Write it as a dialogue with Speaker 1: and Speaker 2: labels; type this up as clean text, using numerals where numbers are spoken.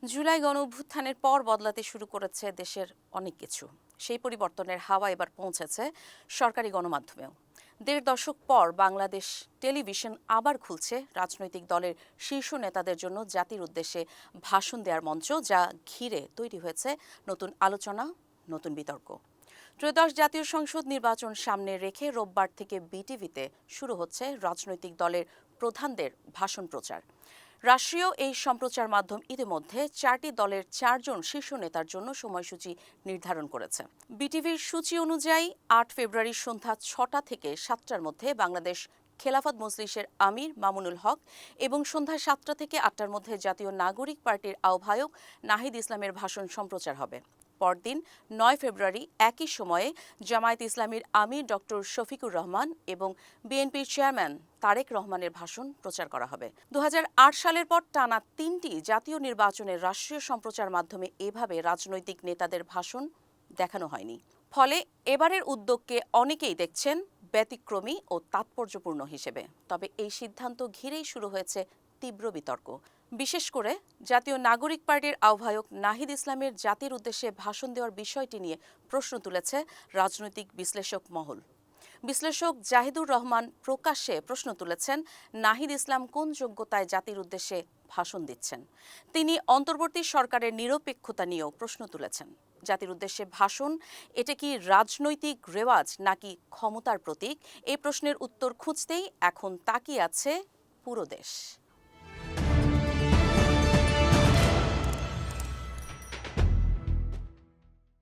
Speaker 1: জুলাই গণঅভ্যুত্থানের পর বদলাতে শুরু করেছে দেশের অনেক কিছু। সেই পরিবর্তনের হাওয়া এবার পৌঁছেছে সরকারি গণমাধ্যমেও। ১.৫ দশক পর বাংলাদেশ টেলিভিশন আবার খুলছে রাজনৈতিক দলের শীর্ষ নেতাদের জন্য জাতির উদ্দেশ্যে ভাষণ দেওয়ার মঞ্চ, যা ঘিরে তৈরি হয়েছে নতুন আলোচনা, নতুন বিতর্ক। ত্রয়োদশ জাতীয় সংসদ নির্বাচন সামনে রেখে রোববার থেকে বিটিভিতে শুরু হচ্ছে রাজনৈতিক দলের প্রধানদের ভাষণ প্রচার। রাষ্ট্রীয় এই সম্প্রচার মাধ্যম ইতিমধ্যে 4টি দলের 4 জন শীর্ষ নেতার জন্য সময়সূচি নির্ধারণ করেছে। বিটিভির সূচি অনুযায়ী 8 ফেব্রুয়ারি সন্ধ্যা 6টা থেকে 7টার মধ্যে বাংলাদেশ খেলাফত মজলিসের আমির মামুনুল হক এবং সন্ধ্যা 7টা থেকে 8টার মধ্যে জাতীয় নাগরিক পার্টির আহ্বায়ক নাহিদ ইসলামের ভাষণ সম্প্রচার হবে। পরদিন 9 ফেব্রুয়ারি একই সময়ে জামায়াত ইসলামীর আমির ডক্টর শফিকুর রহমান এবং বিএনপির চেয়ারম্যান তারেক রহমানের ভাষণ প্রচার করা হবে। 2008 সালের পর টানা 3টি জাতীয় নির্বাচনের রাষ্ট্রীয় সম্প্রচার মাধ্যমে এভাবে রাজনৈতিক নেতাদের ভাষণ দেখানো হয়নি। ফলে এবারের উদ্যোগকে অনেকেই দেখছেন ব্যতিক্রমী ও তাৎপর্যপূর্ণ হিসেবে। তবে এই সিদ্ধান্ত ঘিরেই শুরু হয়েছে তীব্র বিতর্ক। বিশেষ করে জাতীয় নাগরিক পার্টির আহ্বায়ক নাহিদ ইসলামের জাতির উদ্দেশ্যে ভাষণ দেওয়ার বিষয়টি নিয়ে প্রশ্ন তুলেছে রাজনৈতিক বিশ্লেষক মহল। বিশ্লেষক জাহিদুর রহমান প্রকাশ্যে প্রশ্ন তুলেছেন, নাহিদ ইসলাম কোন যোগ্যতায় জাতির উদ্দেশ্যে ভাষণ দিচ্ছেন। তিনি অন্তর্বর্তী সরকারের নিরপেক্ষতা নিয়েও প্রশ্ন তুলেছেন। জাতির উদ্দেশ্যে ভাষণ, এটা কি রাজনৈতিক রেওয়াজ নাকি ক্ষমতার প্রতীক? এই প্রশ্নের উত্তর খুঁজতেই এখন তাকিয়ে আছে পুরো দেশ।